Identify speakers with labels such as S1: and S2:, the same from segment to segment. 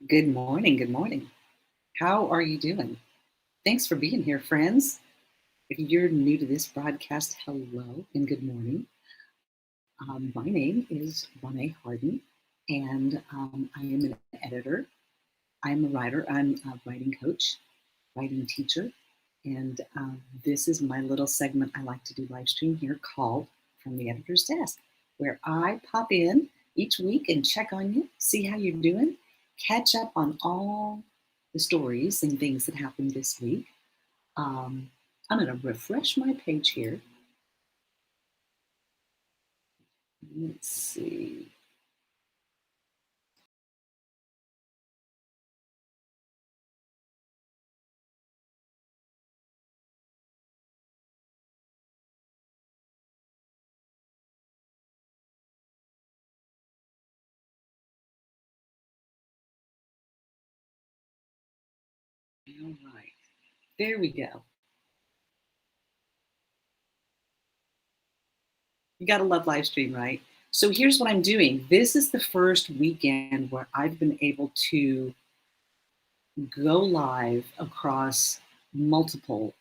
S1: Good morning. Good morning. How are you doing? Thanks for being here, friends. If you're new to this broadcast, hello and good morning. My name is Renee Harden, and I am an editor. I'm a writer. I'm a writing coach, writing teacher, and this is my little segment I like to do live stream here called From the Editor's Desk, where I pop in each week and check on you, see how you're doing, catch up on all the stories and things that happened this week. Um, I'm going to refresh my page here. Let's see. All right. There we go. You got to love live stream, right? So here's what I'm doing. This is the first weekend where I've been able to go live across multiple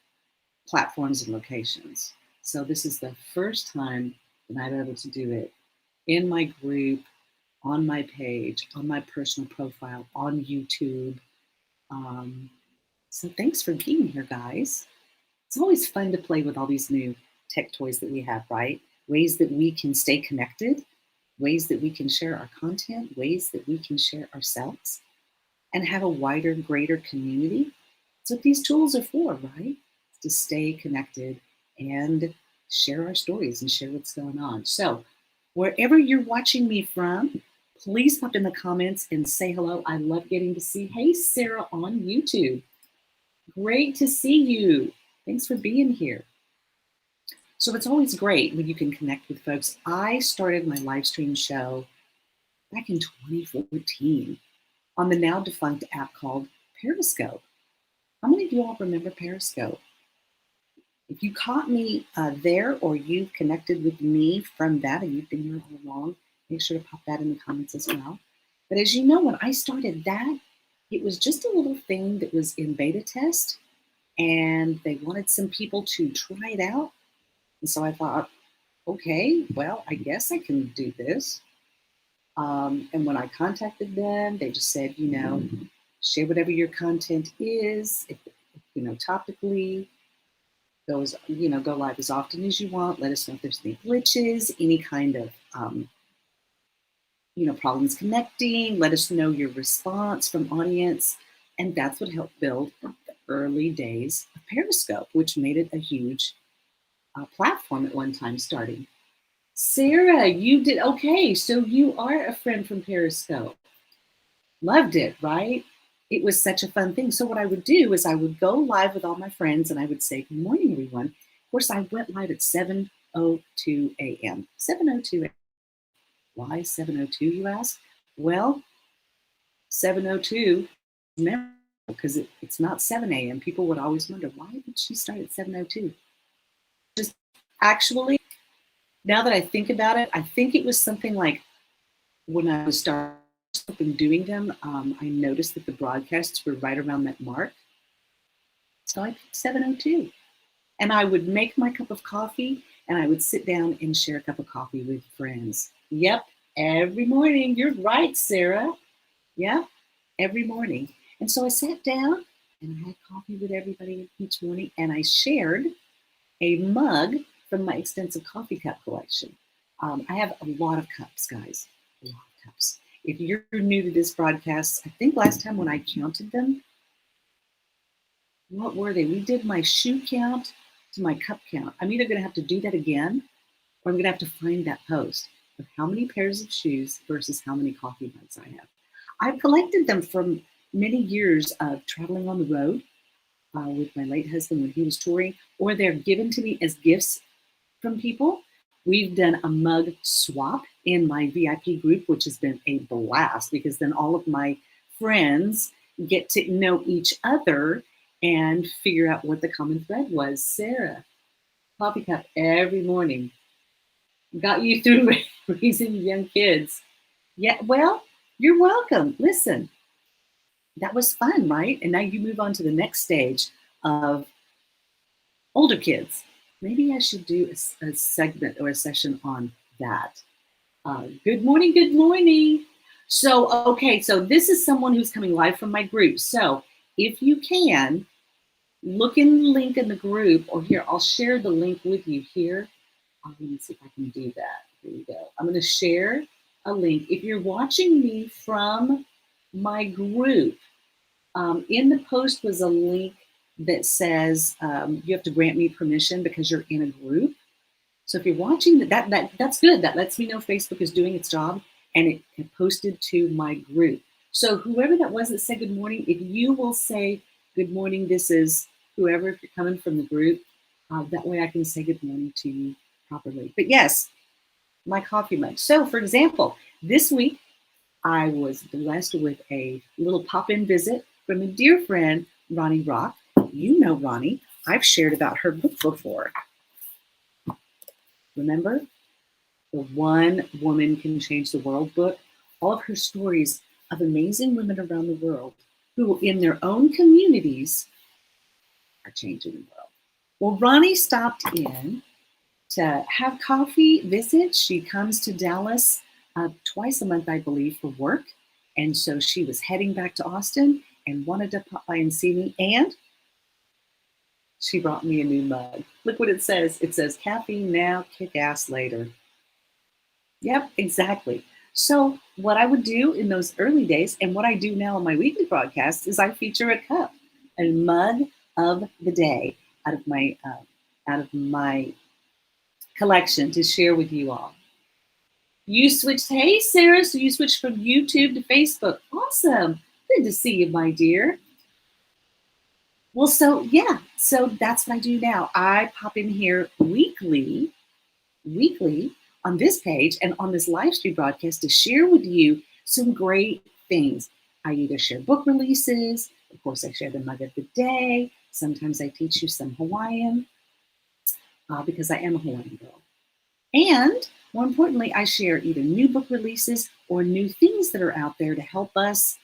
S1: platforms and locations. So this is the first time that I'm able to do it in my group, on my page, on my personal profile, on YouTube. Um, so thanks for being here, guys. It's always fun to play with all these new tech toys that we have, right? Ways that we can stay connected, ways that we can share our content, ways that we can share ourselves and have a wider, greater community. That's what these tools are for, right? To stay connected and share our stories and share what's going on. So, wherever you're watching me from, please pop in the comments and say hello. I love getting to see, hey, Sarah on YouTube. Great to see you. Thanks for being here. So, it's always great when you can connect with folks. I started my live stream show back in 2014 on the now defunct app called Periscope. How many of you all remember Periscope? If you caught me there or you've connected with me from that and you've been here all along, make sure to pop that in the comments as well. But as you know, when I started that, it was just a little thing that was in beta test and they wanted some people to try it out. And so I thought, okay, well, I guess I can do this. And when I contacted them, they just said, share whatever your content is, if topically, go live as often as you want. Let us know if there's any glitches, any kind of, problems connecting. Let us know your response from audience. And that's what helped build the early days of Periscope, which made it a huge platform at one time starting. Sarah, you did okay. So you are a friend from Periscope. Loved it, right? It was such a fun thing. So what I would do is I would go live with all my friends and I would say, good morning, everyone. Of course, I went live at 7:02 a.m. 7:02 a.m. Why 7:02, you ask? Well, 7:02, because it's not 7 a.m. People would always wonder, why did she start at 7:02? Just actually, now that I think about it, I think it was something like when I was starting and doing them, I noticed that the broadcasts were right around that mark. So I picked 7:02. And I would make my cup of coffee and I would sit down and share a cup of coffee with friends. Yep, every morning. You're right, Sarah. Yeah, every morning. And so I sat down and I had coffee with everybody each morning and I shared a mug from my extensive coffee cup collection. I have a lot of cups, guys, a lot of cups. If you're new to this broadcast, I think last time when I counted them, what were they? We did my shoe count to my cup count. I'm either going to have to do that again or I'm going to have to find that post of how many pairs of shoes versus how many coffee mugs I have. I've collected them from many years of traveling on the road with my late husband when he was touring, or they're given to me as gifts from people. We've done a mug swap in my VIP group, which has been a blast because then all of my friends get to know each other and figure out what the common thread was. Sarah, coffee cup every morning. Got you through raising young kids. Yeah, well, you're welcome. Listen, that was fun, right? And now you move on to the next stage of older kids. Maybe I should do a segment or a session on that. Good morning, good morning. So, okay, so this is someone who's coming live from my group. So, if you can, look in the link in the group, or here, I'll share the link with you here. Let me see if I can do that. Here we go. I'm going to share a link. If you're watching me from my group, in the post was a link that says you have to grant me permission because you're in a group. So if you're watching that's good. That lets me know Facebook is doing its job, and it posted to my group. So whoever that was that said good morning, if you will say good morning, this is whoever, if you're coming from the group, that way I can say good morning to you properly. But yes, my coffee mug. So for example, this week I was blessed with a little pop-in visit from a dear friend, Ronnie Rock. You know Ronnie. I've shared about her book before. Remember? The One Woman Can Change the World book. All of her stories of amazing women around the world who, in their own communities, are changing the world. Well, Ronnie stopped in to have coffee visits. She comes to Dallas twice a month, I believe, for work. And so she was heading back to Austin and wanted to pop by and see me. And she brought me a new mug. Look what it says. It says, caffeine now, kick ass later. Yep, exactly. So what I would do in those early days, and what I do now on my weekly broadcast, is I feature a cup, a mug of the day out of my collection to share with you all. You switched, hey Sarah, so you switched from YouTube to Facebook. Awesome. Good to see you, my dear. Well, so yeah, so that's what I do now. I pop in here weekly on this page and on this live stream broadcast to share with you some great things. I either share book releases, of course, I share the mug of the day. Sometimes I teach you some Hawaiian because I am a Hawaiian girl. And more importantly, I share either new book releases or new things that are out there to help us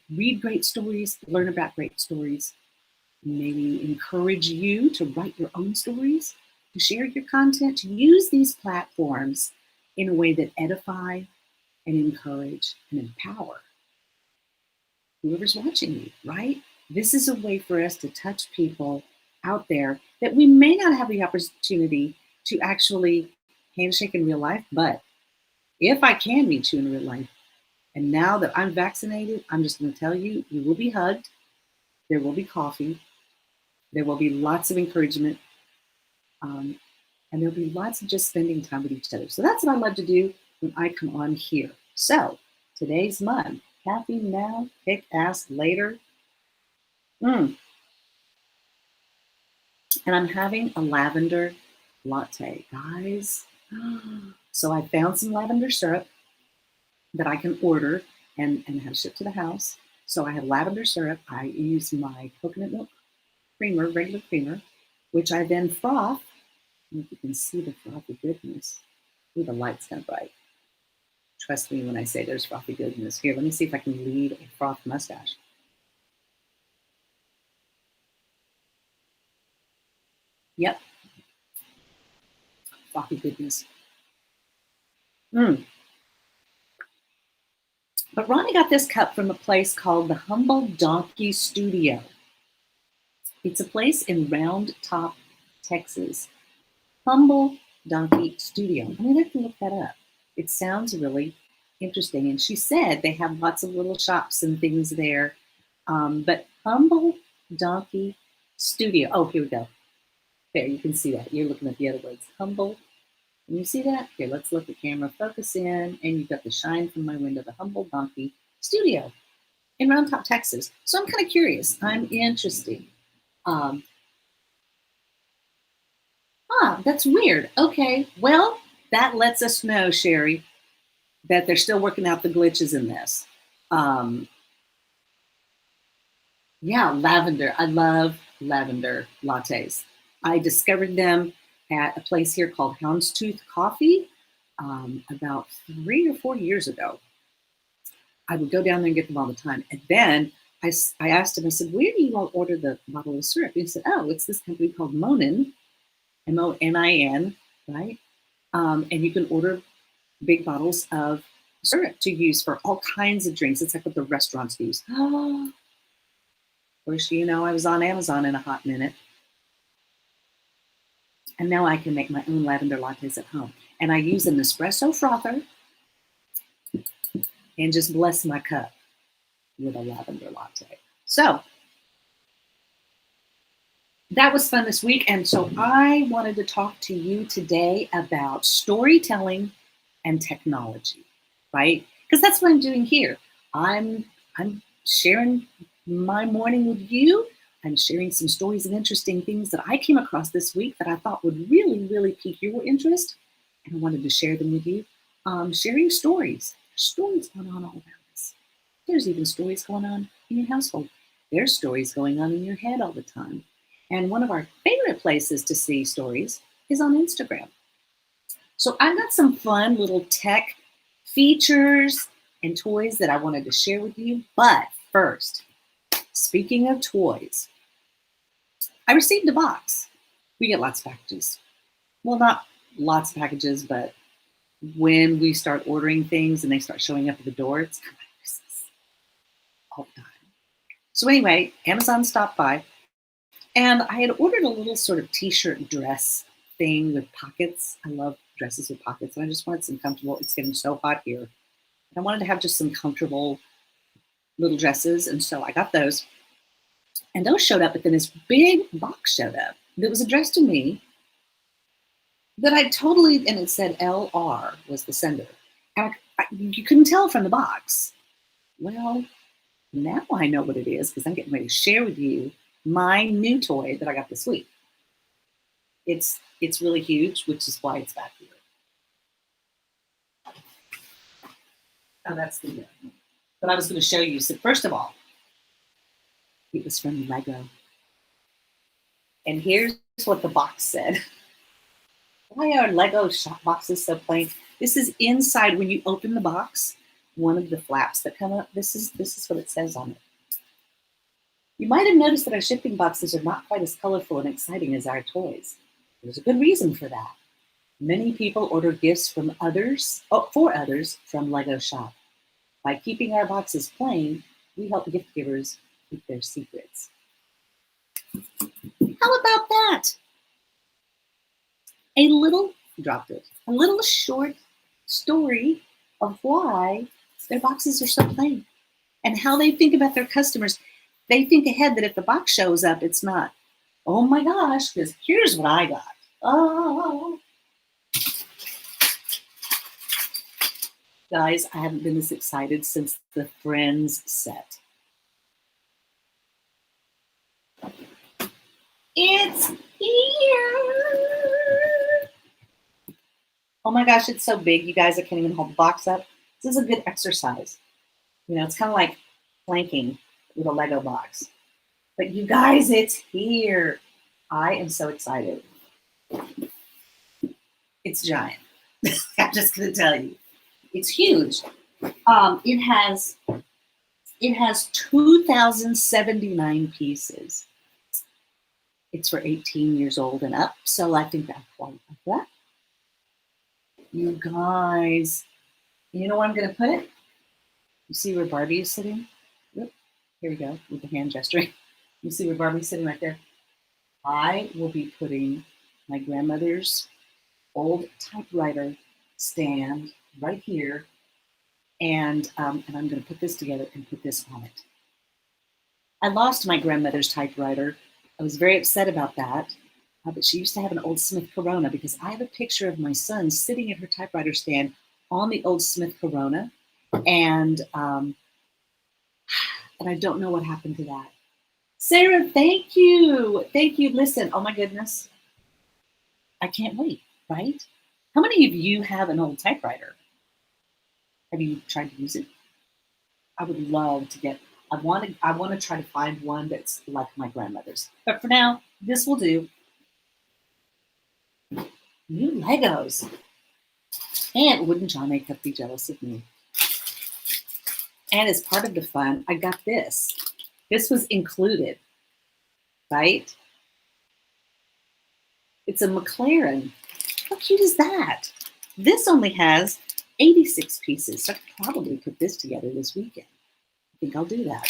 S1: read great stories, learn about great stories, maybe encourage you to write your own stories, to share your content, to use these platforms in a way that edify and encourage and empower whoever's watching you, right? This is a way for us to touch people out there that we may not have the opportunity to actually handshake in real life, but if I can meet you in real life, and now that I'm vaccinated, I'm just going to tell you, you will be hugged, there will be coffee, there will be lots of encouragement, and there'll be lots of just spending time with each other. So that's what I love to do when I come on here. So today's mug, caffeine now, kick ass later. And I'm having a lavender latte, guys. So I found some lavender syrup that I can order and have shipped to the house. So I have lavender syrup. I use my coconut milk creamer, regular creamer, which I then froth. I don't know if you can see the frothy goodness. Ooh, the light's kind of bright. Trust me when I say there's frothy goodness. Here, let me see if I can leave a froth mustache. Yep. Frothy goodness. But Ronnie got this cup from a place called the Humble Donkey Studio. It's a place in Round Top, Texas. Humble Donkey Studio. I'm going to have to look that up. It sounds really interesting. And she said they have lots of little shops and things there. But Humble Donkey Studio. Oh, here we go. There, you can see that. You're looking at the other words. Humble. Can you see that? Here, let's let the camera focus in. And you've got the shine from my window, the Humble Donkey Studio in Round Top, Texas. So I'm kind of curious. I'm interested. That's weird. Okay, well, that lets us know, Sherry, that they're still working out the glitches in this. Yeah, lavender. I love lavender lattes. I discovered them at a place here called Houndstooth Coffee about 3 or 4 years ago. I would go down there and get them all the time. And then I asked him, I said, where do you all order the bottle of syrup? He said, oh, it's this company called Monin, Monin, right? And you can order big bottles of syrup to use for all kinds of drinks. It's like what the restaurants use. Of course, I was on Amazon in a hot minute. And now I can make my own lavender lattes at home. And I use an espresso frother and just bless my cup with a lavender latte. So that was fun this week. And so I wanted to talk to you today about storytelling and technology, right? Because that's what I'm doing here. I'm sharing my morning with you. I'm sharing some stories and interesting things that I came across this week that I thought would really, really pique your interest. And I wanted to share them with you. Sharing stories. There's stories going on all around us. There's even stories going on in your household. There's stories going on in your head all the time. And one of our favorite places to see stories is on Instagram. So I've got some fun little tech features and toys that I wanted to share with you. But first, speaking of toys, I received a box. We get lots of packages. Well, not lots of packages, but when we start ordering things and they start showing up at the door, it's kind of like Christmas all the time. So anyway, Amazon stopped by and I had ordered a little sort of t-shirt dress thing with pockets. I love dresses with pockets. And I just wanted some comfortable, it's getting so hot here. I wanted to have just some comfortable little dresses. And so I got those. And those showed up, but then this big box showed up that was addressed to me that I totally, and it said LR was the sender. And you couldn't tell from the box. Well, now I know what it is because I'm getting ready to share with you my new toy that I got this week. It's really huge, which is why it's back here. Oh, that's the but I was going to show you. So first of all, it was from Lego. And here's what the box said. Why are Lego shop boxes so plain? This is inside when you open the box, one of the flaps that come up. This is what it says on it. You might have noticed that our shipping boxes are not quite as colorful and exciting as our toys. There's a good reason for that. Many people order gifts from for others from Lego Shop. By keeping our boxes plain, we help gift givers keep their secrets. How about that? A little short story of why their boxes are so plain and how they think about their customers. They think ahead that if the box shows up, it's not, oh my gosh, because here's what I got. Oh. Guys, I haven't been this excited since the Friends set. It's here. Oh my gosh, it's so big, you guys. I can't even hold the box up. This is a good exercise. It's kind of like planking with a Lego box. But you guys, it's here. I am so excited. It's giant. I'm just going to tell you. It's huge. It has 2,079 pieces. It's for 18 years old and up, so I think I qualify for that. You guys, you know where I'm going to put it? You see where Barbie is sitting? Yep. Here we go, with the hand gesturing. You see where Barbie's sitting right there? I will be putting my grandmother's old typewriter stand right here, and I'm going to put this together and put this on it. I lost my grandmother's typewriter. I was very upset about that, but she used to have an old Smith Corona because I have a picture of my son sitting at her typewriter stand on the old Smith Corona, and I don't know what happened to that. Sarah, thank you. Thank you. Listen, oh my goodness. I can't wait, right? How many of you have an old typewriter? Have you tried to use it? I would love to get, I want to try to find one that's like my grandmother's. But for now, this will do. New Legos. And wouldn't John A. Cup be jealous of me? And as part of the fun, I got this. This was included, right? It's a McLaren. How cute is that? This only has 86 pieces, so I could probably put this together this weekend. I think I'll do that.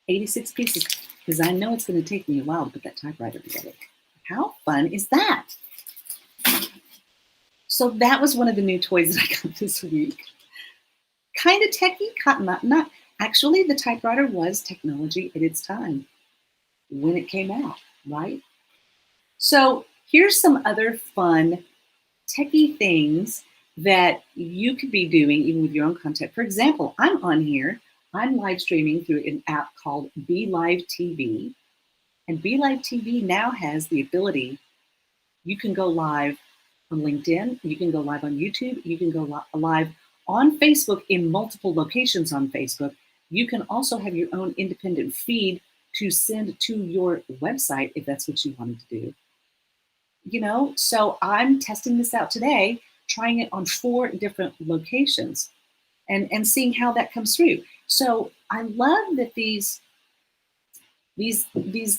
S1: 86 pieces, because I know it's going to take me a while to put that typewriter together. How fun is that? So that was one of the new toys that I got this week. Kind of techie, not. Actually, the typewriter was technology at its time when it came out, right? So here's some other fun techie things that you could be doing even with your own content. For example, I'm on here. I'm live streaming through an app called BeLive TV. And BeLive TV now has the ability, you can go live on LinkedIn, you can go live on YouTube, you can go live on Facebook in multiple locations on Facebook. You can also have your own independent feed to send to your website if that's what you wanted to do. You know, so I'm testing this out today, trying it on 4 different locations and seeing how that comes through. So I love that these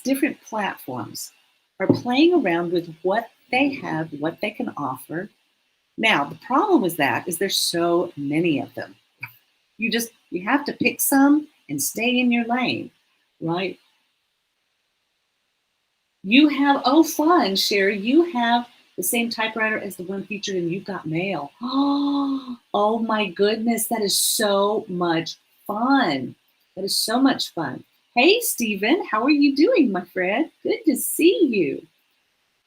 S1: different platforms are playing around with what they have, what they can offer. Now, the problem with that is there's so many of them. You have to pick some and stay in your lane, right? You have, oh fun, Sherry, you have the same typewriter as the one featured in You've Got Mail. Oh my goodness, that is so much fun. That is so much fun. Hey, Stephen, how are you doing, my friend? Good to see you.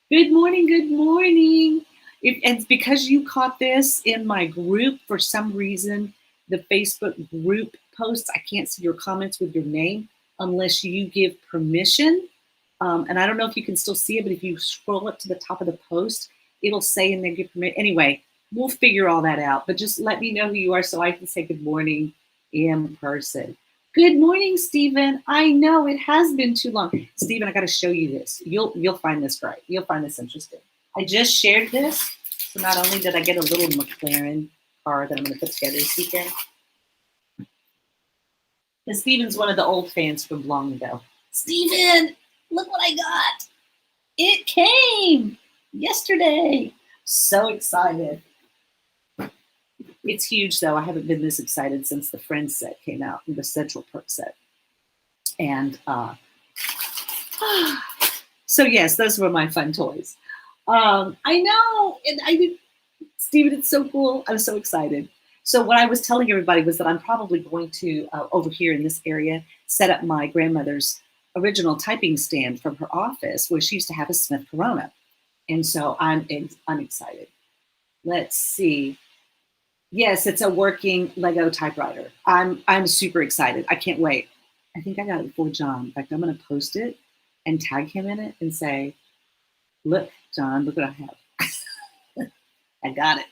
S1: Good morning, good morning. It's because you caught this in my group for some reason, the Facebook group posts, I can't see your comments with your name unless you give permission. And I don't know if you can still see it, but if you scroll up to the top of the post, it'll say and then give permission. Anyway, we'll figure all that out, but just let me know who you are so I can say good morning in person. Good morning, Stephen. I know it has been too long. Stephen, I got to show you this. You'll find this great. You'll find this interesting. I just shared this. So not only did I get a little McLaren car that I'm going to put together this weekend, and Stephen's one of the old fans from long ago. Stephen, look what I got. It came yesterday. So excited. It's huge, though. I haven't been this excited since the Friends set came out, the Central Perk set. And so, yes, those were my fun toys. I know. And Stephen, it's so cool. I'm so excited. So what I was telling everybody was that I'm probably going to, over here in this area, set up my grandmother's original typing stand from her office where she used to have a Smith Corona. And so I'm excited. Let's see. Yes, it's a working Lego typewriter. I'm super excited. I can't wait. I think I got it for John. In fact, I'm going to post it and tag him in it and say, look, John, look what I have. I got it.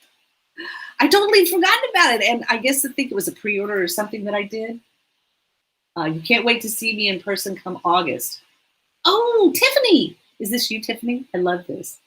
S1: I totally forgotten about it. And I guess I think it was a pre-order or something that I did. You can't wait to see me in person come August. Oh, Tiffany. Is this you, Tiffany? I love this.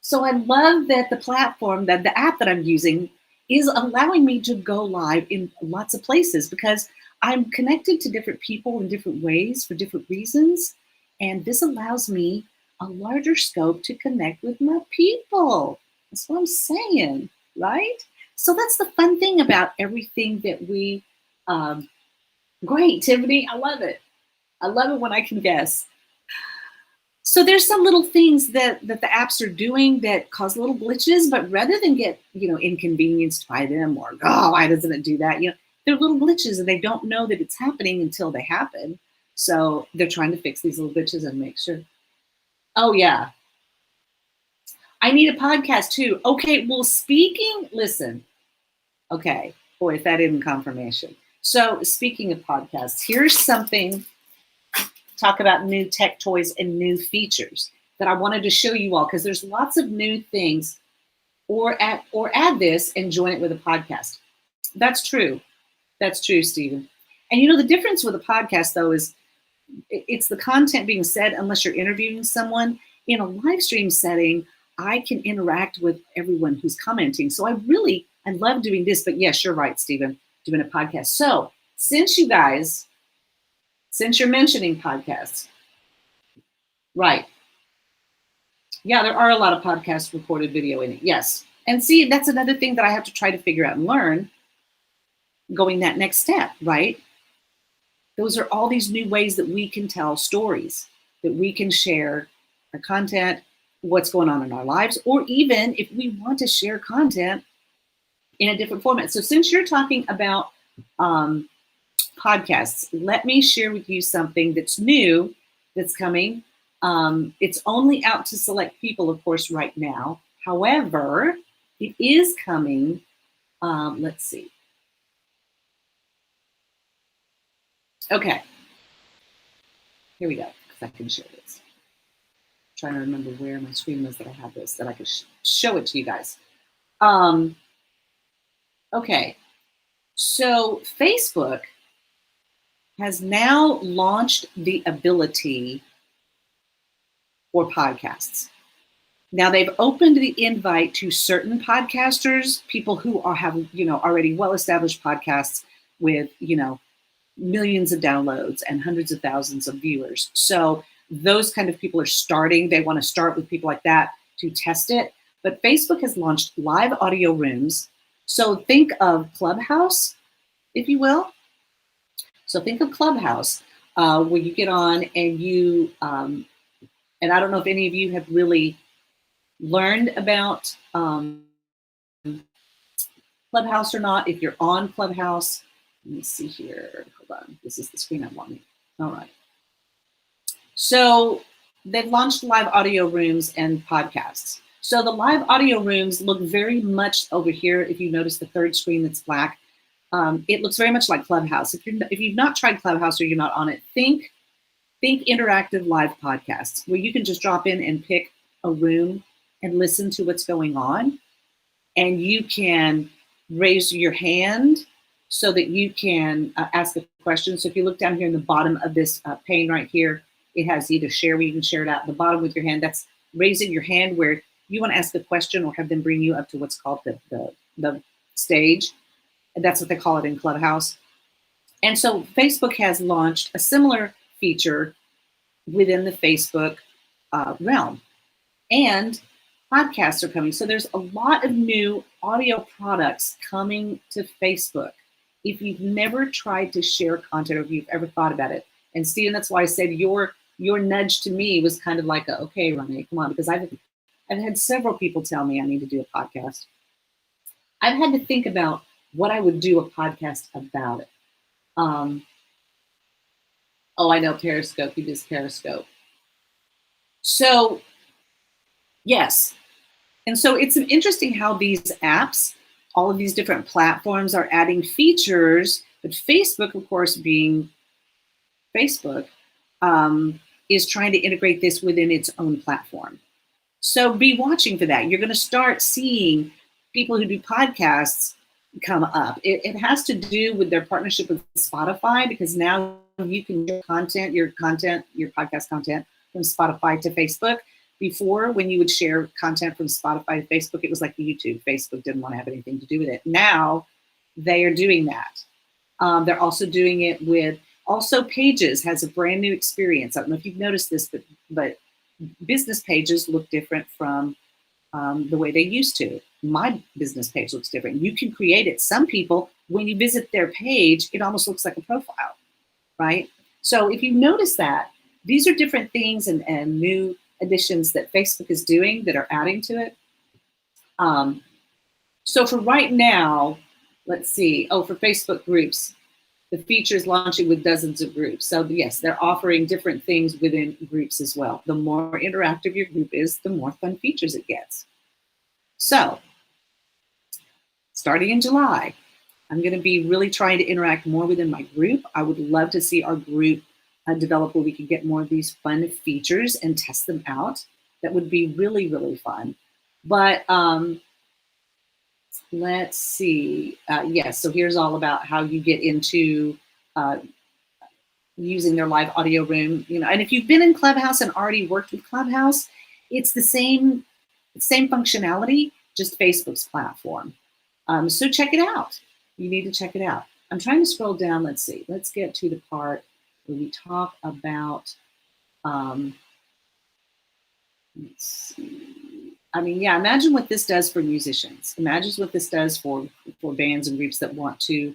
S1: So I love that the platform, that the app that I'm using is allowing me to go live in lots of places because I'm connected to different people in different ways for different reasons. And this allows me a larger scope to connect with my people. That's what I'm saying, right? So that's the fun thing about everything that we, great, Tiffany, I love it. I love it when I can guess. So there's some little things that the apps are doing that cause little glitches, but rather than get, inconvenienced by them or, oh, why doesn't it do that? They're little glitches and they don't know that it's happening until they happen. So they're trying to fix these little glitches and make sure. Oh, yeah. I need a podcast too. Okay, well, listen. Okay, boy, if that isn't confirmation. So speaking of podcasts, here's something, talk about new tech toys and new features that I wanted to show you all because there's lots of new things, or add this and join it with a podcast. That's true. That's true, Stephen. And the difference with a podcast though is it's the content being said unless you're interviewing someone. In a live stream setting, I can interact with everyone who's commenting. So I love doing this, but yes, you're right, Stephen, doing a podcast. So since you guys Since you're mentioning podcasts, right. Yeah, there are a lot of podcasts recorded video in it. Yes. And see, that's another thing that I have to try to figure out and learn going that next step, right? Those are all these new ways that we can tell stories, that we can share our content, what's going on in our lives, or even if we want to share content in a different format. So since you're talking about podcasts, let me share with you something that's new that's coming. It's only out to select people, of course, right now. However, it is coming. Let's see. Okay, here we go, because I can share this. I'm trying to remember where my screen was that I had this, that I could show it to you guys. Okay, so Facebook has now launched the ability for podcasts. Now they've opened the invite to certain podcasters, people who have already well-established podcasts with millions of downloads and hundreds of thousands of viewers. So those kind of people are starting. They want to start with people like that to test it. But Facebook has launched live audio rooms. So think of Clubhouse, if you will. So think of Clubhouse, where you get on and you, and I don't know if any of you have really learned about Clubhouse or not. If you're on Clubhouse, let me see here. Hold on. This is the screen I'm wanting. All right. So they've launched live audio rooms and podcasts. So the live audio rooms look very much over here. If you notice the third screen that's black, it looks very much like Clubhouse. If you've not tried Clubhouse or you're not on it, think interactive live podcasts where you can just drop in and pick a room and listen to what's going on. And you can raise your hand so that you can ask a question. So if you look down here in the bottom of this pane right here, it has either share where you can share it out the bottom with your hand. That's raising your hand where you want to ask a question or have them bring you up to what's called the stage. And that's what they call it in Clubhouse. And so Facebook has launched a similar feature within the Facebook realm. And podcasts are coming. So there's a lot of new audio products coming to Facebook. If you've never tried to share content or if you've ever thought about it, and Stephen, that's why I said your nudge to me was kind of like okay, Renee, come on, because I've had several people tell me I need to do a podcast. I've had to think about what I would do a podcast about it. Oh, I know Periscope. You just Periscope. So yes. And so it's interesting how these apps, all of these different platforms are adding features, but Facebook, of course, being Facebook, is trying to integrate this within its own platform. So be watching for that. You're going to start seeing people who do podcasts come up. It has to do with their partnership with Spotify, because now you can share your podcast content from Spotify to Facebook. Before, when you would share content from Spotify to Facebook, it was like YouTube. Facebook didn't want to have anything to do with it. Now they are doing that. They're also doing it with, also Pages has a brand new experience. I don't know if you've noticed this, but business pages look different from the way they used to. My business page looks different. You can create it. Some people, when you visit their page, it almost looks like a profile, right? So if you notice that, these are different things and new additions that Facebook is doing that are adding to it. So for right now, let's see. Oh, for Facebook groups, the feature is launching with dozens of groups. So yes, they're offering different things within groups as well. The more interactive your group is, the more fun features it gets. So starting in July, I'm going to be really trying to interact more within my group. I would love to see our group develop where we can get more of these fun features and test them out. That would be really, really fun. But let's see. Yes, so here's all about how you get into using their live audio room. And if you've been in Clubhouse and already worked with Clubhouse, it's the same functionality, just Facebook's platform. So check it out. You need to check it out. I'm trying to scroll down. Let's see. Let's get to the part where we talk about, let's see. I mean, yeah, imagine what this does for musicians. Imagine what this does for bands and groups that want to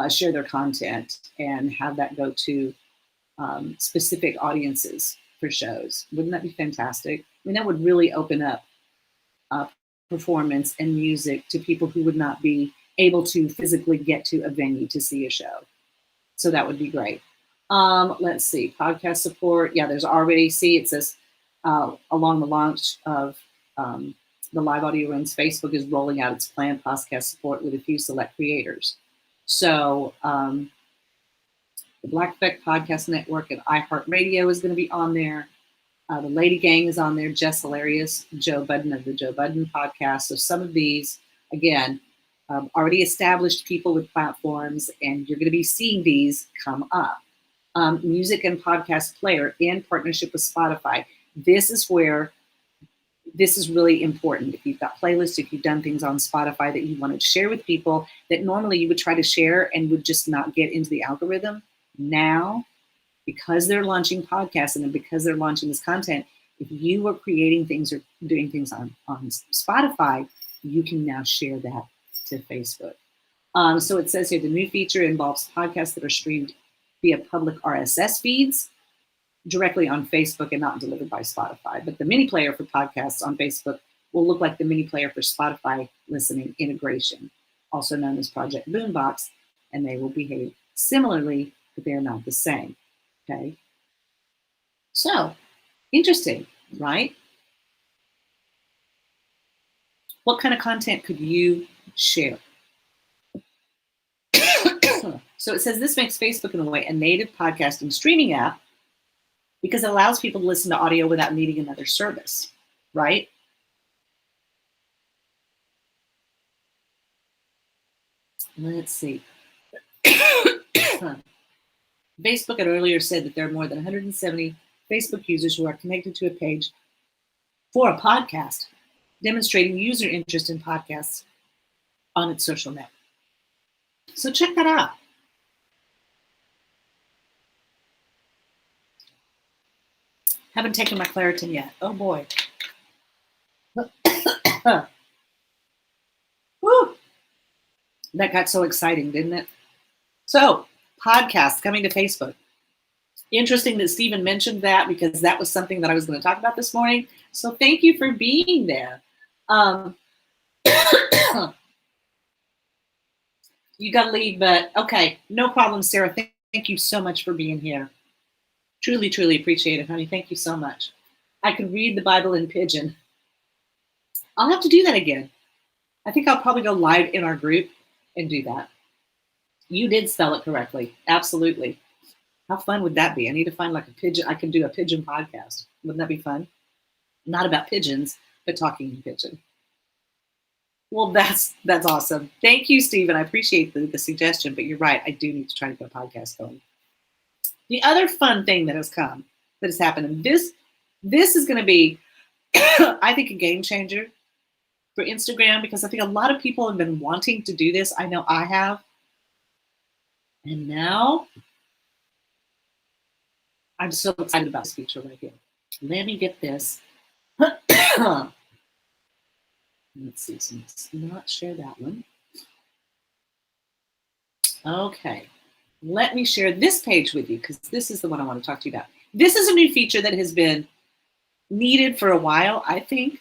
S1: share their content and have that go to specific audiences for shows. Wouldn't that be fantastic? I mean, that would really open up uh, performance and music to people who would not be able to physically get to a venue to see a show. So that would be great. Let's see, podcast support. Yeah, there's already, see, it says along the launch of the Live Audio Rooms, Facebook is rolling out its planned podcast support with a few select creators. So the Black Effect Podcast Network and iHeartRadio is going to be on there. The Lady Gang is on there. Jess Hilarious, Joe Budden of the Joe Budden podcast. So some of these, again, already established people with platforms, and you're going to be seeing these come up. Music and Podcast Player in partnership with Spotify. This is where this is really important. If you've got playlists, if you've done things on Spotify that you want to share with people that normally you would try to share and would just not get into the algorithm, now, because they're launching podcasts and because they're launching this content, if you are creating things or doing things on Spotify, you can now share that to Facebook. So it says here, the new feature involves podcasts that are streamed via public RSS feeds directly on Facebook and not delivered by Spotify. But the mini player for podcasts on Facebook will look like the mini player for Spotify listening integration, also known as Project Boombox, and they will behave similarly, but they're not the same. Okay. So interesting, right? What kind of content could you share? So it says this makes Facebook, in a way, a native podcast and streaming app because it allows people to listen to audio without needing another service, right? Let's see. Facebook had earlier said that there are more than 170 Facebook users who are connected to a page for a podcast, demonstrating user interest in podcasts on its social network. So check that out. Haven't taken my Claritin yet. Oh boy. Woo! That got so exciting, didn't it? So, podcasts coming to Facebook. Interesting that Stephen mentioned that because that was something that I was going to talk about this morning. So thank you for being there. You got to leave, but okay, no problem, Sarah. Thank you so much for being here. Truly, truly appreciate it, honey. Thank you so much. I can read the Bible in Pidgin. I'll have to do that again. I think I'll probably go live in our group and do that. You did spell it correctly. Absolutely. How fun would that be? I need to find like a pigeon. I can do a pigeon podcast. Wouldn't that be fun? Not about pigeons, but talking in pigeon. Well, that's awesome. Thank you, Stephen. I appreciate the suggestion, but you're right. I do need to try to get a podcast going. The other fun thing that has happened, and this is going to be, I think, a game changer for Instagram because I think a lot of people have been wanting to do this. I know I have. And now I'm so excited about this feature right here. Let me get this. Let's see, so let's not share that one. Okay, let me share this page with you because this is the one I want to talk to you about. This is a new feature that has been needed for a while, I think.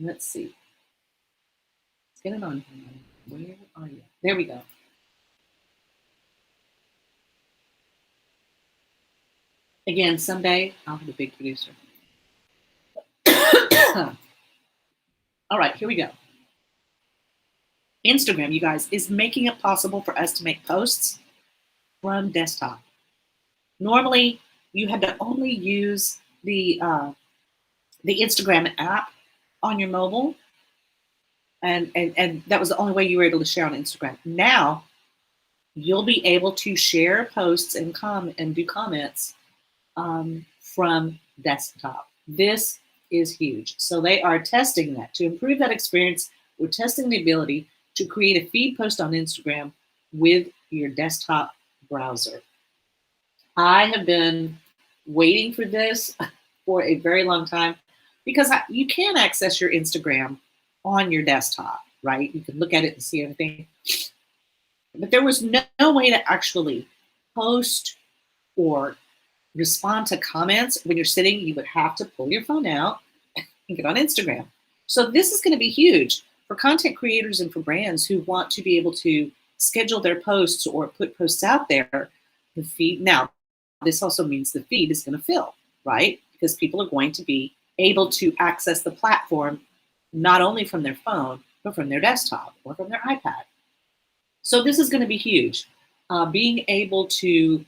S1: Let's see. Let's get it on here. Where are you? There we go. Again, someday I'll have a big producer. All right, here we go. Instagram, you guys, is making it possible for us to make posts from desktop. Normally, you had to only use the Instagram app on your mobile, and that was the only way you were able to share on Instagram. Now, you'll be able to share posts and do comments from desktop. This is huge. So they are testing that. To improve that experience, we're testing the ability to create a feed post on Instagram with your desktop browser. I have been waiting for this for a very long time because you can access your Instagram on your desktop, right? You can look at it and see everything. But there was no way to actually post or respond to comments when you're sitting. You would have to pull your phone out and get on Instagram. So this is going to be huge for content creators and for brands who want to be able to schedule their posts or put posts out there. The feed now, this also means the feed is going to fill, right? Because people are going to be able to access the platform not only from their phone, but from their desktop or from their iPad. So this is going to be huge. Being able to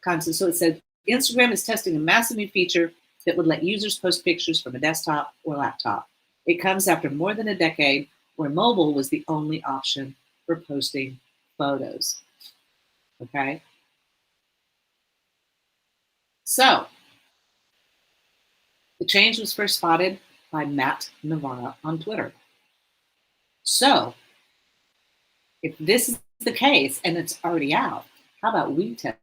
S1: content. So it said Instagram is testing a massive new feature that would let users post pictures from a desktop or laptop. It comes after more than a decade where mobile was the only option for posting photos. Okay. So the change was first spotted by Matt Navarra on Twitter. So if this is the case and it's already out, how about we test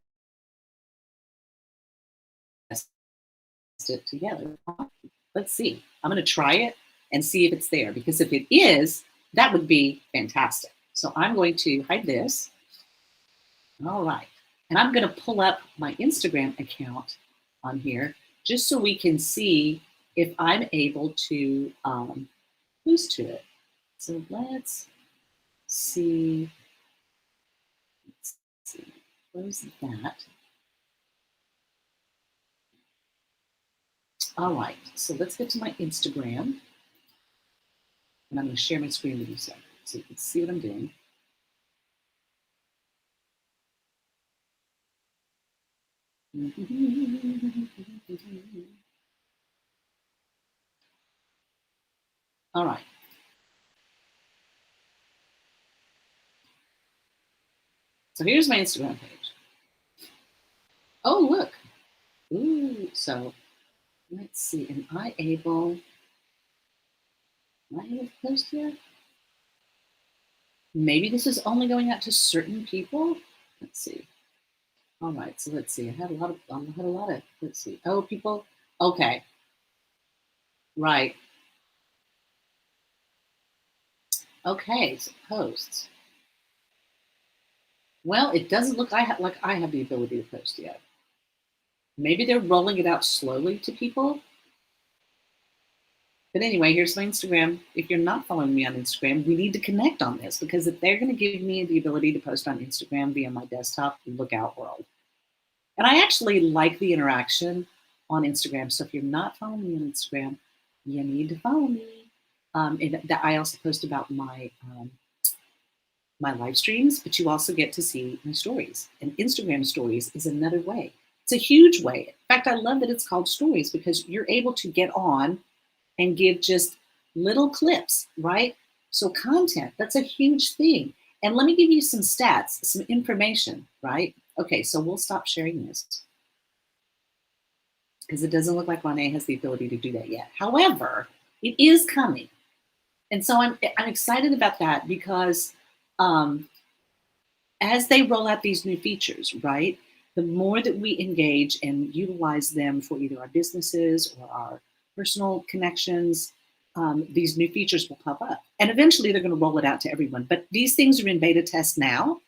S1: it together? Let's see. I'm going to try it and see if it's there, because if it is, that would be fantastic. So I'm going to hide this. All right. And I'm going to pull up my Instagram account on here just so we can see if I'm able to boost to it. So let's see. Where's that? All right. So let's get to my Instagram. And I'm going to share my screen with you so you can see what I'm doing. All right. So here's my Instagram page. Oh, look. Ooh, so let's see. Am I able to post here? Maybe this is only going out to certain people. Let's see. All right, so let's see. I had a lot of, let's see. Oh, people. Okay. Right. Okay, so posts. Well, it doesn't look like I have the ability to post yet. Maybe they're rolling it out slowly to people. But anyway, here's my Instagram. If you're not following me on Instagram, we need to connect on this, because if they're going to give me the ability to post on Instagram via my desktop, look out, world. And I actually like the interaction on Instagram. So if you're not following me on Instagram, you need to follow me. And I also post about my my live streams, but you also get to see my stories. And Instagram stories is another way. It's a huge way. In fact, I love that it's called stories, because you're able to get on and give just little clips, right? So content, that's a huge thing. And let me give you some stats, some information, right? Okay, so we'll stop sharing this because it doesn't look like Monet has the ability to do that yet. However, it is coming. And so I'm excited about that, because as they roll out these new features, right, the more that we engage and utilize them for either our businesses or our personal connections, these new features will pop up. And eventually they're going to roll it out to everyone. But these things are in beta test now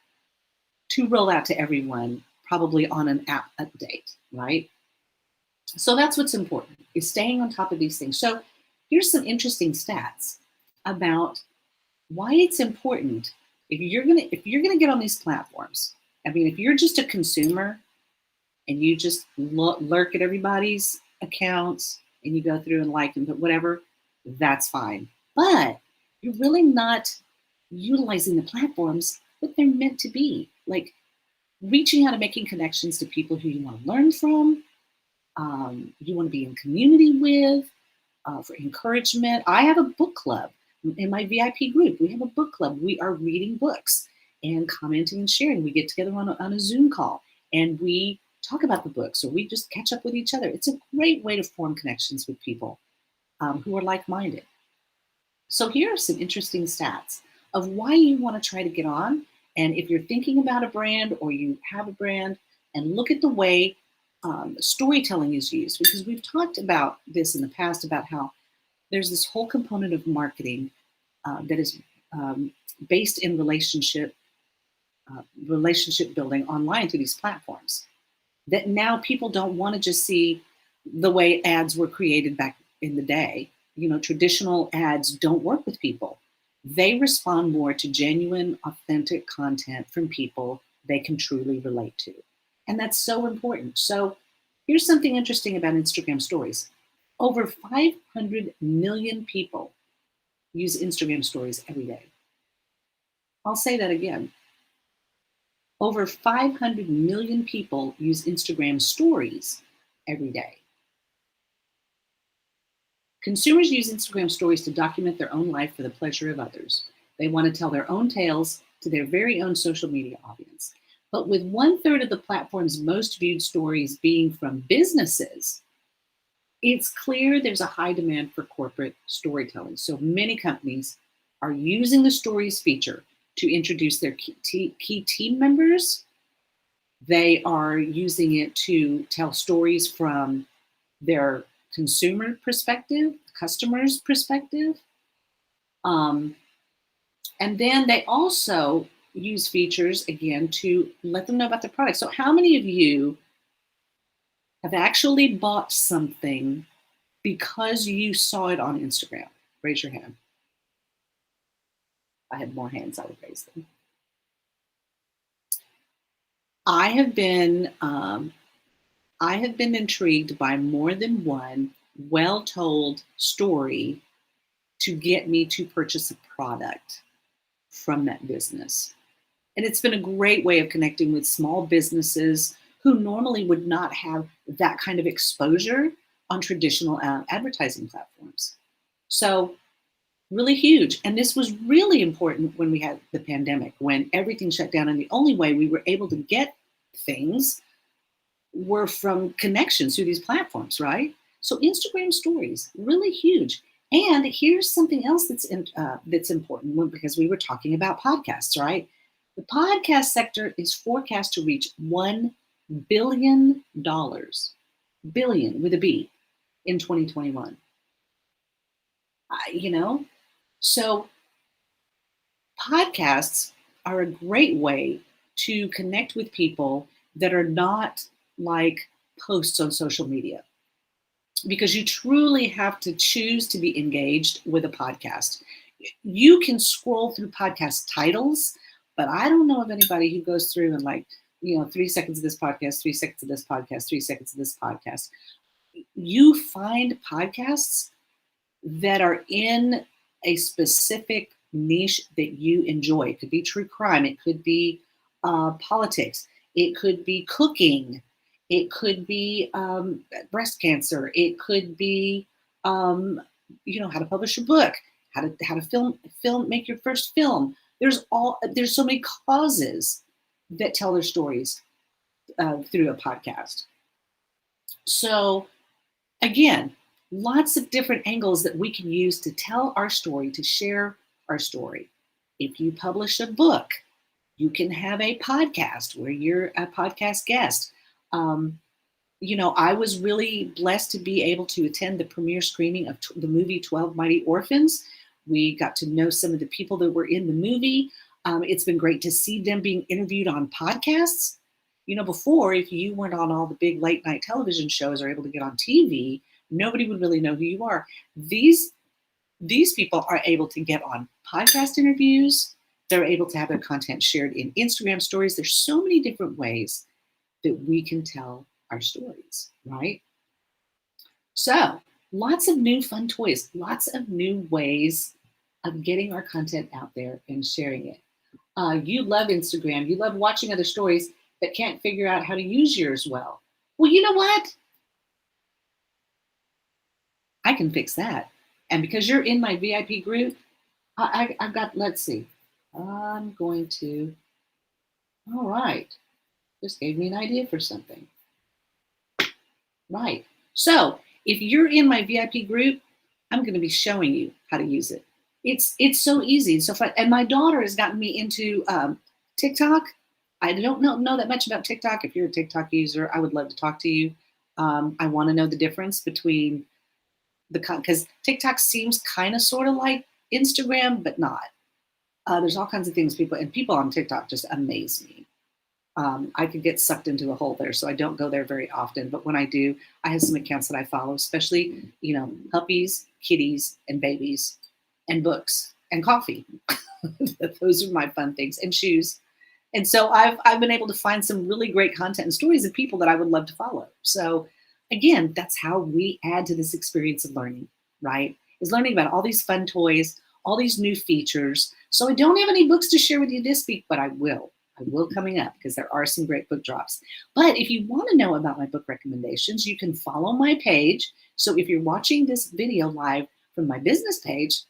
S1: to roll out to everyone, probably on an app update, right? So that's what's important, is staying on top of these things. So here's some interesting stats about why it's important. If you're gonna get on these platforms, I mean, if you're just a consumer and you just lurk at everybody's accounts and you go through and like and whatever, that's fine. But you're really not utilizing the platforms what they're meant to be. Like reaching out and making connections to people who you want to learn from, you want to be in community with, for encouragement. I have a book club in my VIP group. We have a book club. We are reading books and commenting and sharing. We get together on a Zoom call and we talk about the books, or we just catch up with each other. It's a great way to form connections with people who are like-minded. So here are some interesting stats of why you want to try to get on And if you're thinking about a brand or you have a brand, and look at the way storytelling is used, because we've talked about this in the past about how there's this whole component of marketing that is based in relationship building online through these platforms. That now people don't want to just see the way ads were created back in the day. Traditional ads don't work with people. They respond more to genuine, authentic content from people they can truly relate to. And that's so important. So here's something interesting about Instagram stories. Over 500 million people use Instagram stories every day. I'll say that again. Over 500 million people use Instagram stories every day. Consumers use Instagram stories to document their own life for the pleasure of others. They want to tell their own tales to their very own social media audience. But with 1/3 of the platform's most viewed stories being from businesses, it's clear there's a high demand for corporate storytelling. So many companies are using the stories feature to introduce their key team members. They are using it to tell stories from their consumer perspective, customer's perspective. And then they also use features, again, to let them know about the product. So how many of you have actually bought something because you saw it on Instagram? Raise your hand. If I had more hands, I would raise them. I have been intrigued by more than one well-told story to get me to purchase a product from that business. And it's been a great way of connecting with small businesses who normally would not have that kind of exposure on traditional advertising platforms. So really huge. And this was really important when we had the pandemic, when everything shut down. And the only way we were able to get things were from connections through these platforms, right? So Instagram stories, really huge. And here's something else that's important, because we were talking about podcasts, right? The podcast sector is forecast to reach $1 billion, billion with a B, in 2021. So podcasts are a great way to connect with people that are not like posts on social media, because you truly have to choose to be engaged with a podcast. You can scroll through podcast titles, but I don't know of anybody who goes through and 3 seconds of this podcast, 3 seconds of this podcast, 3 seconds of this podcast. You find podcasts that are in a specific niche that you enjoy. It could be true crime. It could be politics. It could be cooking. It could be breast cancer. It could be, how to publish a book, how to make your first film. There's so many causes that tell their stories through a podcast. So again, lots of different angles that we can use to tell our story, to share our story. If you publish a book, you can have a podcast where you're a podcast guest. I was really blessed to be able to attend the premiere screening of the movie 12 Mighty Orphans. We got to know some of the people that were in the movie. It's been great to see them being interviewed on podcasts. Before, if you weren't on all the big late night television shows or able to get on TV, nobody would really know who you are. These people are able to get on podcast interviews. They're able to have their content shared in Instagram stories. There's so many different ways that we can tell our stories, right? So lots of new fun toys, lots of new ways of getting our content out there and sharing it. You love Instagram. You love watching other stories, but can't figure out how to use yours well. Well, you know what? I can fix that. And because you're in my VIP group, I've got, let's see, I'm going to, all right, just gave me an idea for something. Right. So if you're in my VIP group, I'm going to be showing you how to use it. It's so easy and so fun. And my daughter has gotten me into TikTok, I don't know that much about TikTok. If you're a TikTok user, I would love to talk to you. I want to know the difference between because TikTok seems kind of sort of like Instagram, but not. There's all kinds of things people on TikTok just amaze me. I could get sucked into a hole there, so I don't go there very often. But when I do, I have some accounts that I follow, especially puppies, kitties, and babies, and books and coffee. Those are my fun things, and shoes. And so I've been able to find some really great content and stories of people that I would love to follow. So again, that's how we add to this experience of learning, right? Is learning about all these fun toys, all these new features. So I don't have any books to share with you this week, but I will. I will coming up because there are some great book drops. But if you want to know about my book recommendations, you can follow my page. So if you're watching this video live from my business page,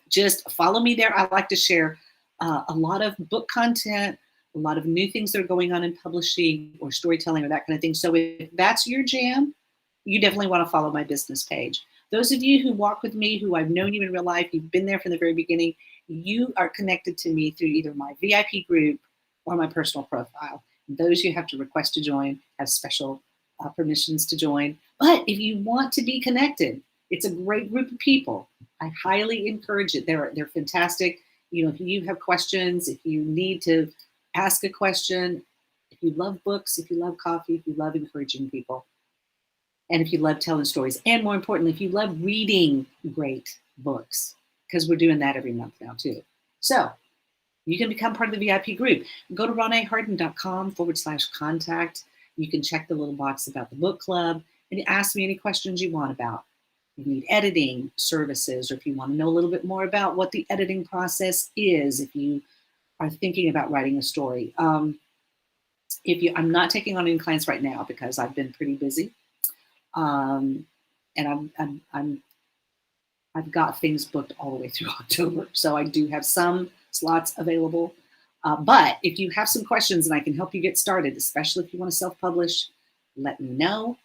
S1: just follow me there. I like to share a lot of book content, a lot of new things that are going on in publishing or storytelling or that kind of thing. So if that's your jam, you definitely want to follow my business page. Those of you who walk with me, who I've known you in real life, you've been there from the very beginning, you are connected to me through either my VIP group or my personal profile. Those you have to request to join, have special permissions to join. But if you want to be connected, it's a great group of people. I highly encourage it. They're fantastic. If you have questions, if you need to ask a question, if you love books, if you love coffee, if you love encouraging people, and if you love telling stories, and more importantly, if you love reading great books, because we're doing that every month now too. So you can become part of the VIP group. Go to RoneHarden.com/contact. You can check the little box about the book club and ask me any questions you want about. You need editing services, or if you want to know a little bit more about what the editing process is, if you are thinking about writing a story. I'm not taking on any clients right now because I've been pretty busy, and I've got things booked all the way through October, so I do have some slots available. But if you have some questions and I can help you get started, especially if you want to self-publish, let me know.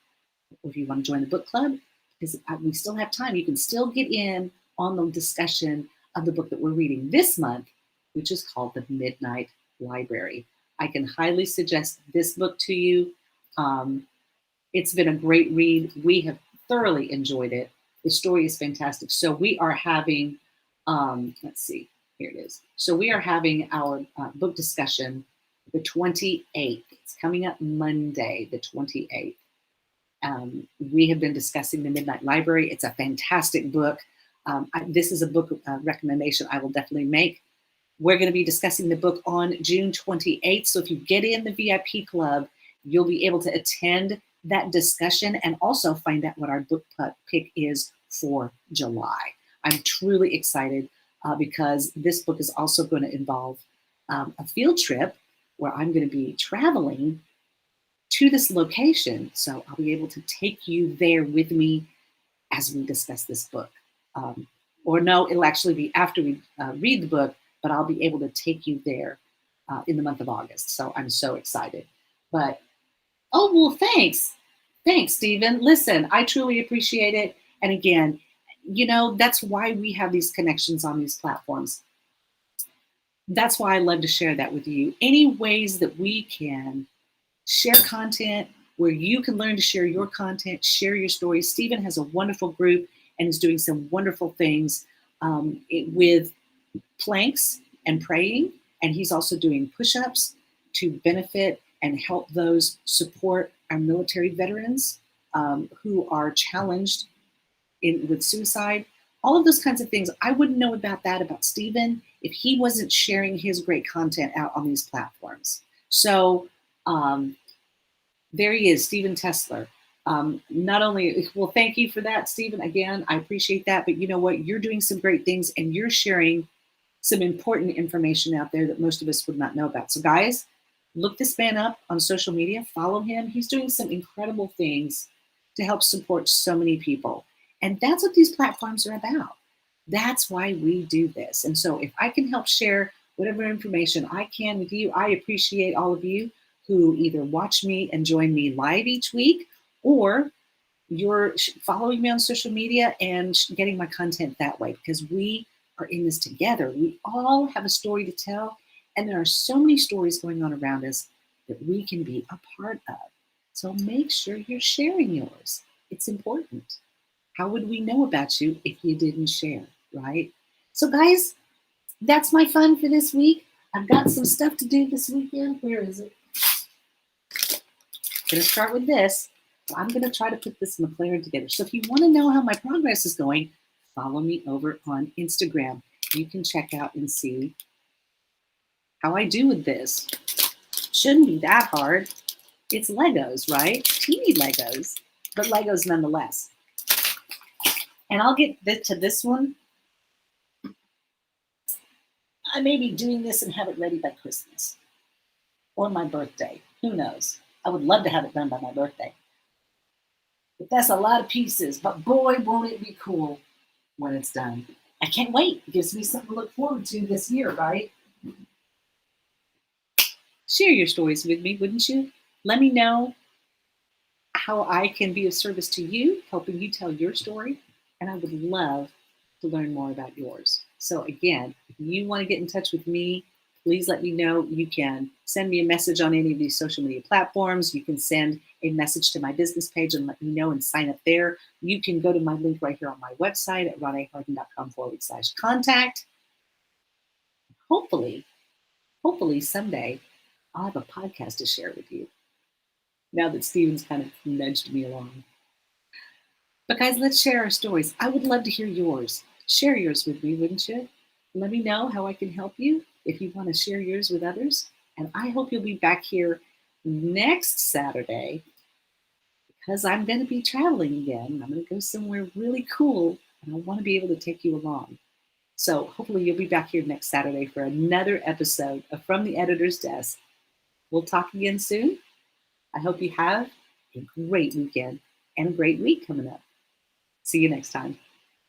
S1: Or if you want to join the book club, because we still have time. You can still get in on the discussion of the book that we're reading this month, which is called The Midnight Library. I can highly suggest this book to you. It's been a great read. We have thoroughly enjoyed it. The story is fantastic. So we are having, let's see, here it is. So we are having our book discussion the 28th. It's coming up Monday, the 28th. We have been discussing The Midnight Library. It's a fantastic book. This is a book recommendation I will definitely make. We're going to be discussing the book on June 28th. So if you get in the VIP club, you'll be able to attend that discussion and also find out what our book pick is for July. I'm truly excited because this book is also going to involve a field trip where I'm going to be traveling to this location. So I'll be able to take you there with me as we discuss this book. Or no, it'll actually be after we read the book, but I'll be able to take you there in the month of August. So I'm so excited. But, oh, well, thanks. Thanks, Stephen. Listen, I truly appreciate it. And again, that's why we have these connections on these platforms. That's why I love to share that with you. Any ways that we can share content where you can learn to share your content, share your stories. Stephen has a wonderful group and is doing some wonderful things with planks and praying. And he's also doing push-ups to benefit and help those support our military veterans who are challenged with suicide. All of those kinds of things. I wouldn't know about Stephen if he wasn't sharing his great content out on these platforms. So there he is, Stephen Tesler. Not only, well, thank you for that, Stephen. Again, I appreciate that. But you know what? You're doing some great things and you're sharing some important information out there that most of us would not know about. So guys, look this man up on social media, follow him. He's doing some incredible things to help support so many people. And that's what these platforms are about. That's why we do this. And so if I can help share whatever information I can with you, I appreciate all of you who either watch me and join me live each week, or you're following me on social media and getting my content that way, because we are in this together. We all have a story to tell, And there are so many stories going on around us that we can be a part of. So make sure you're sharing yours. It's important. How would we know about you if you didn't share, right? So, guys, that's my fun for this week. I've got some stuff to do this weekend. Where is it? I'm going to start with this. I'm going to try to put this McLaren together. So if you want to know how my progress is going, follow me over on Instagram. You can check out and see how I do with this. Shouldn't be that hard. It's Legos, right? Teeny Legos, but Legos nonetheless. And I'll get to this one. I may be doing this and have it ready by Christmas or my birthday. Who knows? I would love to have it done by my birthday. But that's a lot of pieces. But boy, won't it be cool when it's done. I can't wait. It gives me something to look forward to this year, right? Share your stories with me, wouldn't you? Let me know how I can be of service to you, helping you tell your story. And I would love to learn more about yours. So again, if you want to get in touch with me, please let me know. You can send me a message on any of these social media platforms. You can send a message to my business page and let me know and sign up there. You can go to my link right here on my website at ronaeharden.com/contact. Hopefully someday I'll have a podcast to share with you. Now that Steven's kind of nudged me along. But guys, let's share our stories. I would love to hear yours. Share yours with me, wouldn't you? Let me know how I can help you if you want to share yours with others. And I hope you'll be back here next Saturday because I'm going to be traveling again. I'm going to go somewhere really cool and I want to be able to take you along. So hopefully you'll be back here next Saturday for another episode of From the Editor's Desk. We'll talk again soon. I hope you have a great weekend and a great week coming up. See you next time.